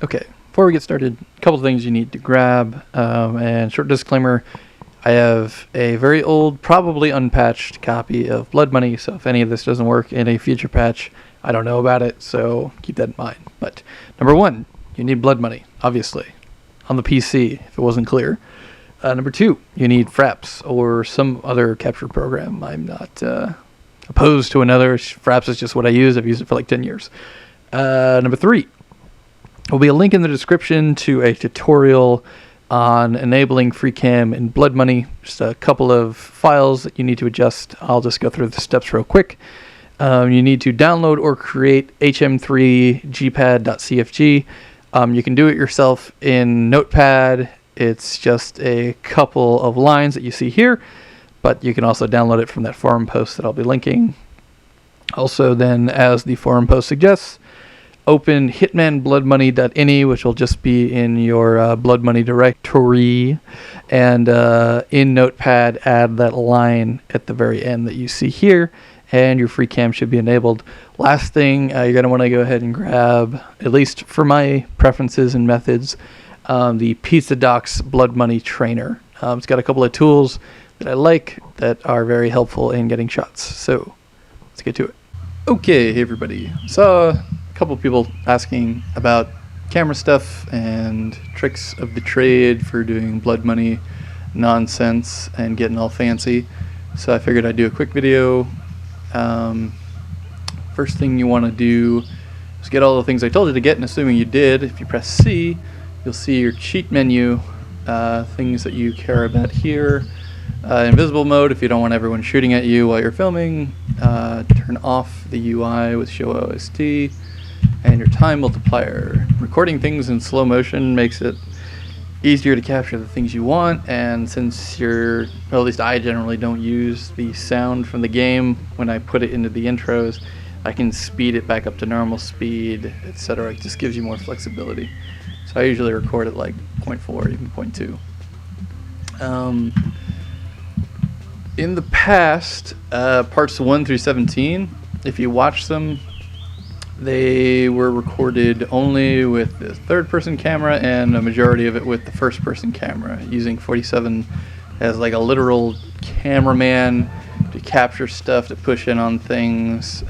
Okay, before we get started, a couple things you need to grab, and short disclaimer, I have a very old, probably unpatched copy of Blood Money, so if any of this doesn't work in a future patch, I don't know about it, so keep that in mind. But number one, you need Blood Money, obviously, on the PC, if it wasn't clear. Number two, you need Fraps or some other capture program. I'm not opposed to another. Fraps is just what I use. I've used it for like 10 years. Number three, there'll be a link in the description to a tutorial on enabling free cam in Blood Money. Just a couple of files that you need to adjust. I'll just go through the steps real quick. You need to download or create hm3gpad.cfg. You can do it yourself in Notepad. It's just a couple of lines that you see here, but you can also download it from that forum post that I'll be linking. Also then, as the forum post suggests, open hitmanbloodmoney.ini, which will just be in your Blood Money directory, and in Notepad add that line at the very end that you see here, and your free cam should be enabled. Last thing, you're going to want to go ahead and grab, at least for my preferences and methods, the Pizza Docs Blood Money Trainer. It's got a couple of tools that I like that are very helpful in getting shots. So let's get to it. Okay, hey everybody. Saw a couple of people asking about camera stuff and tricks of the trade for doing Blood Money nonsense and getting all fancy. So I figured I'd do a quick video. First thing you want to do is get all the things I told you to get, and assuming you did, if you press C, you'll see your cheat menu, things that you care about here. Invisible mode, if you don't want everyone shooting at you while you're filming. Turn off the UI with show OST. And your time multiplier. Recording things in slow motion makes it easier to capture the things you want, and since well, at least I generally don't use the sound from the game when I put it into the intros, I can speed it back up to normal speed, etc. It just gives you more flexibility. So I usually record at like 0.4, even 0.2. In the past, parts 1 through 17, if you watch them, they were recorded only with the third-person camera and a majority of it with the first-person camera, using 47 as like a literal cameraman to capture stuff, to push in on things.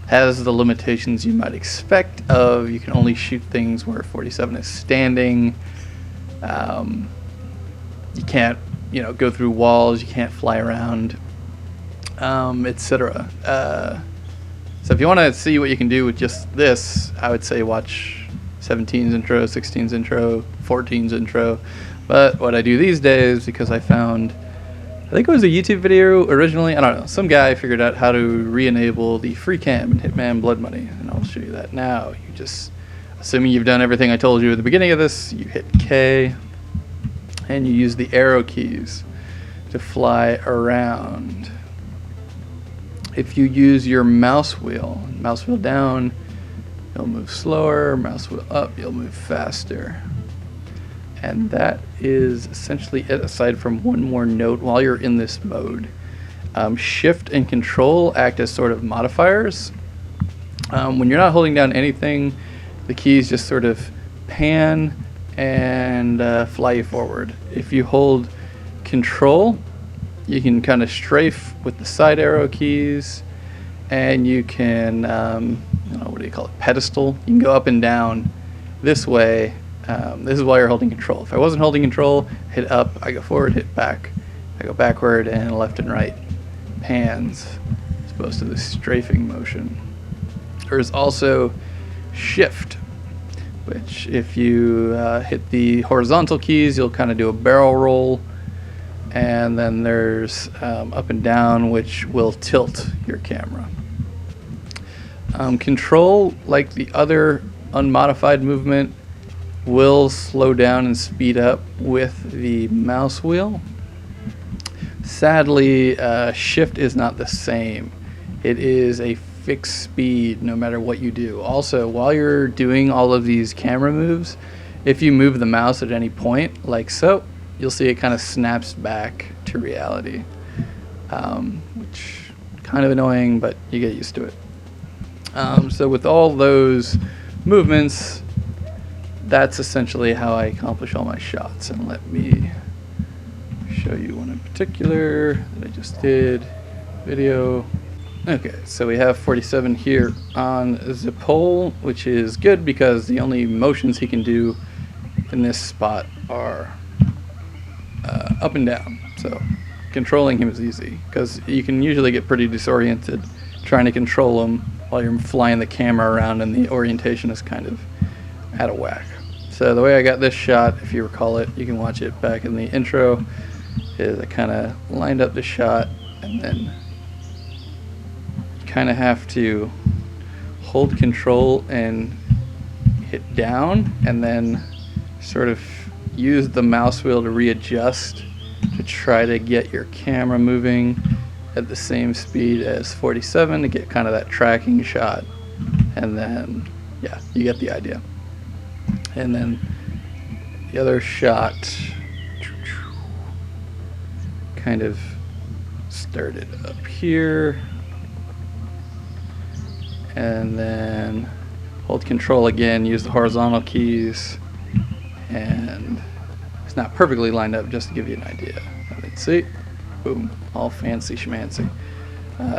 Has the limitations you might expect of you can only shoot things where 47 is standing. You can't, go through walls. You can't fly around, etc. So if you want to see what you can do with just this, I would say watch 17's intro, 16's intro, 14's intro. But what I do these days, because I found, I think it was a YouTube video originally, I don't know, some guy figured out how to re-enable the free cam in Hitman Blood Money, and I'll show you that now. You just, assuming you've done everything I told you at the beginning of this, you hit K, and you use the arrow keys to fly around. If you use your mouse wheel down, you'll move slower, mouse wheel up, you'll move faster. And that is essentially it, aside from one more note while you're in this mode. Shift and Control act as sort of modifiers. When you're not holding down anything, the keys just sort of pan and fly you forward. If you hold Control, you can kind of strafe with the side arrow keys, and you can, what do you call it, pedestal. You can go up and down this way. This is while you're holding Control. If I wasn't holding Control, hit up, I go forward, hit back. I go backward, and left and right pans, as opposed to the strafing motion. There's also Shift, which if you hit the horizontal keys, you'll kind of do a barrel roll. And then there's up and down, which will tilt your camera. Control, like the other unmodified movement, will slow down and speed up with the mouse wheel. Sadly, Shift is not the same. It is a fixed speed no matter what you do. Also, while you're doing all of these camera moves, if you move the mouse at any point, like so, you'll see it kind of snaps back to reality, which kind of annoying, but you get used to it. So with all those movements, that's essentially how I accomplish all my shots. And let me show you one in particular that I just did. Video. Okay, so we have 47 here on the pole, which is good because the only motions he can do in this spot are up and down. So controlling him is easy because you can usually get pretty disoriented trying to control him while you're flying the camera around and the orientation is kind of out of whack. So the way I got this shot, if you recall it, you can watch it back in the intro, is I kind of lined up the shot and then kind of have to hold control and hit down and then sort of use the mouse wheel to readjust to try to get your camera moving at the same speed as 47 to get kind of that tracking shot. And then, yeah, you get the idea. And then the other shot kind of started up here. And then hold control again, use the horizontal keys, and it's not perfectly lined up, just to give you an idea. Let's see, boom, all fancy schmancy.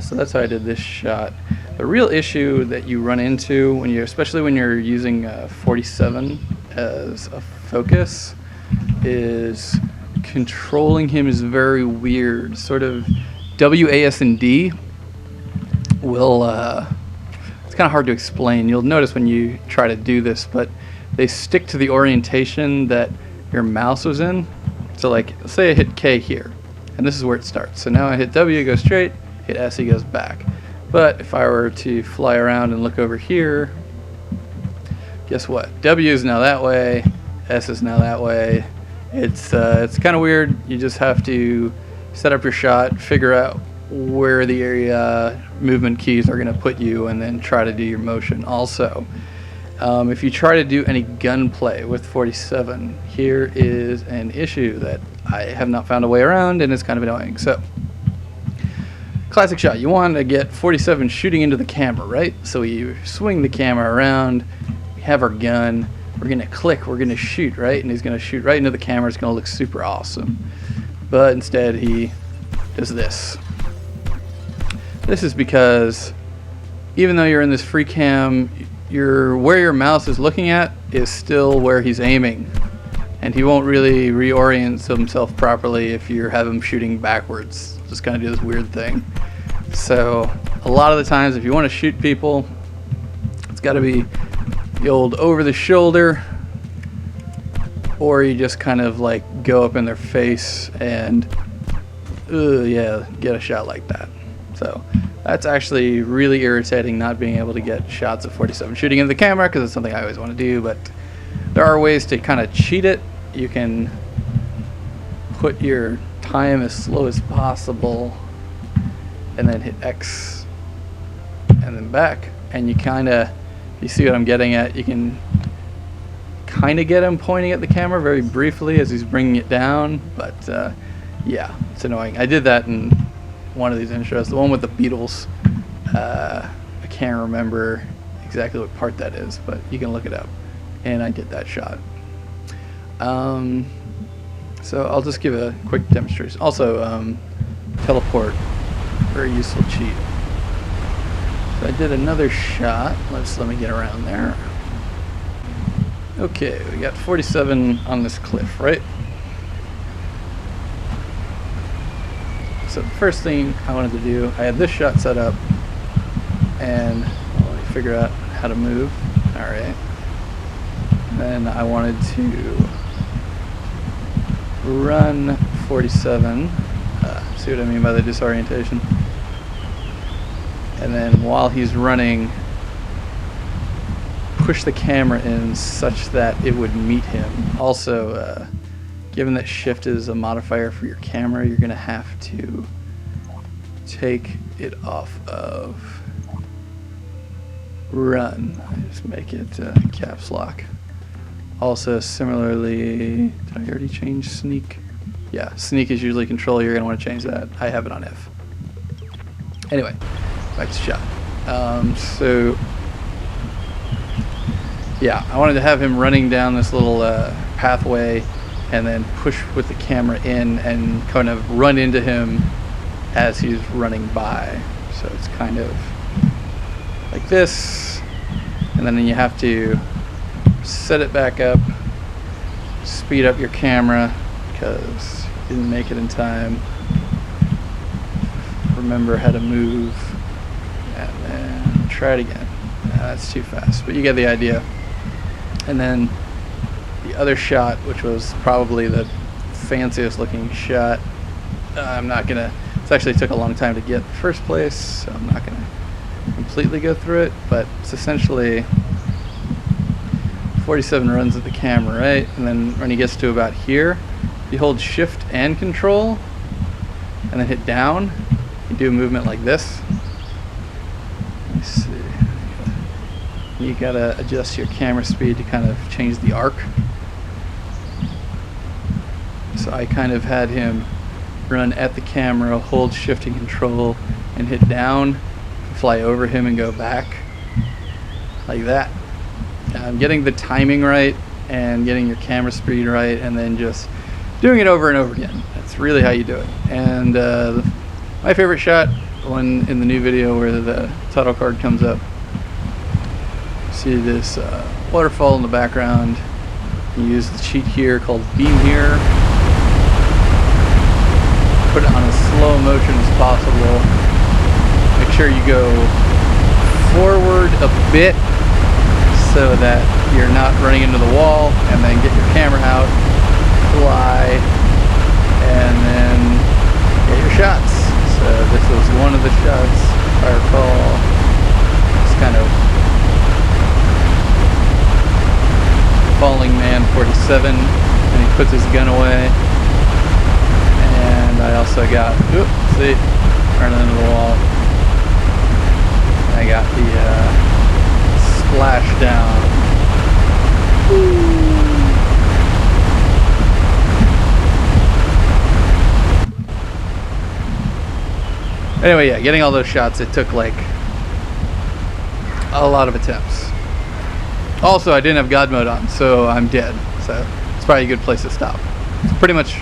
So that's how I did this shot. The real issue that you run into when you're, especially when you're using 47 as a focus, is controlling him is very weird. Sort of WASD will. It's kind of hard to explain. You'll notice when you try to do this, but they stick to the orientation that your mouse was in. So like, say I hit K here, and this is where it starts. So now I hit W, it goes straight, hit S, it goes back. But if I were to fly around and look over here, guess what? W is now that way, S is now that way. It's kind of weird. You just have to set up your shot, figure out where the area movement keys are going to put you, and then try to do your motion. Also, if you try to do any gunplay with 47, here is an issue that I have not found a way around, and it's kind of annoying. So, classic shot. You want to get 47 shooting into the camera, right? So we swing the camera around, we have our gun, we're going to click, we're going to shoot, right? And he's going to shoot right into the camera. It's going to look super awesome. But instead, he does this. This is because even though you're in this free cam, where your mouse is looking at is still where he's aiming. And he won't really reorient himself properly if you have him shooting backwards. Just kind of do this weird thing. So a lot of the times if you want to shoot people, it's got to be the old over the shoulder, or you just kind of like go up in their face and yeah, get a shot like that. So that's actually really irritating, not being able to get shots of 47 shooting into the camera, because it's something I always want to do, but there are ways to kind of cheat it. You can put your time as slow as possible and then hit X and then back, and you kind of, you see what I'm getting at, you can kind of get him pointing at the camera very briefly as he's bringing it down, but yeah, it's annoying. I did that in one of these intros, the one with the Beatles. I can't remember exactly what part that is, but you can look it up, and I did that shot. So I'll just give a quick demonstration. Also, teleport, very useful cheat. So I did another shot. Let me get around there. Okay, we got 47 on this cliff, right? So the first thing I wanted to do, I had this shot set up, and let me figure out how to move. All right. Then I wanted to run 47. See what I mean by the disorientation? And then while he's running, push the camera in such that it would meet him. Also, given that shift is a modifier for your camera, you're going to have to take it off of run. Just make it caps lock. Also, similarly, did I already change sneak? Yeah, sneak is usually control. You're going to want to change that. I have it on F. Anyway, back to shot. So Yeah, I wanted to have him running down this little pathway and then push with the camera in and kind of run into him as he's running by. So it's kind of like this, and then you have to set it back up, speed up your camera because you didn't make it in time. Remember how to move, and then try it again. That's too fast, but you get the idea. And then the other shot, which was probably the fanciest looking shot, I'm not gonna, it actually took a long time to get in the first place, so I'm not gonna completely go through it, but it's essentially 47 runs at the camera, right? And then when he gets to about here, you hold shift and control and then hit down. You do a movement like this. Let's see. You gotta adjust your camera speed to kind of change the arc. So I kind of had him run at the camera, hold shift and control, and hit down, fly over him and go back, like that. Getting the timing right and getting your camera speed right, and then just doing it over and over again. That's really how you do it. And my favorite shot, one in the new video where the title card comes up. See this waterfall in the background. You use the cheat here called beam here. Put it on as slow motion as possible. Make sure you go forward a bit so that you're not running into the wall, and then get your camera out, fly, and then get your shots. So this was one of the shots, if I recall. It's kind of falling man 47, and he puts his gun away. And I also got, see, running into the wall. I got the splash down. Anyway, yeah, getting all those shots, it took like a lot of attempts. Also, I didn't have God mode on, so I'm dead. So it's probably a good place to stop. It's pretty much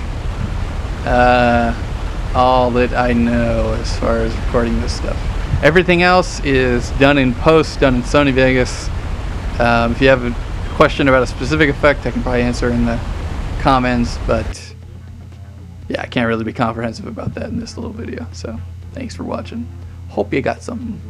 all that I know as far as recording this stuff. Everything else is done in post, done in Sony Vegas. If you have a question about a specific effect, I can probably answer in the comments, but yeah, I can't really be comprehensive about that in this little video. So thanks for watching. Hope you got something.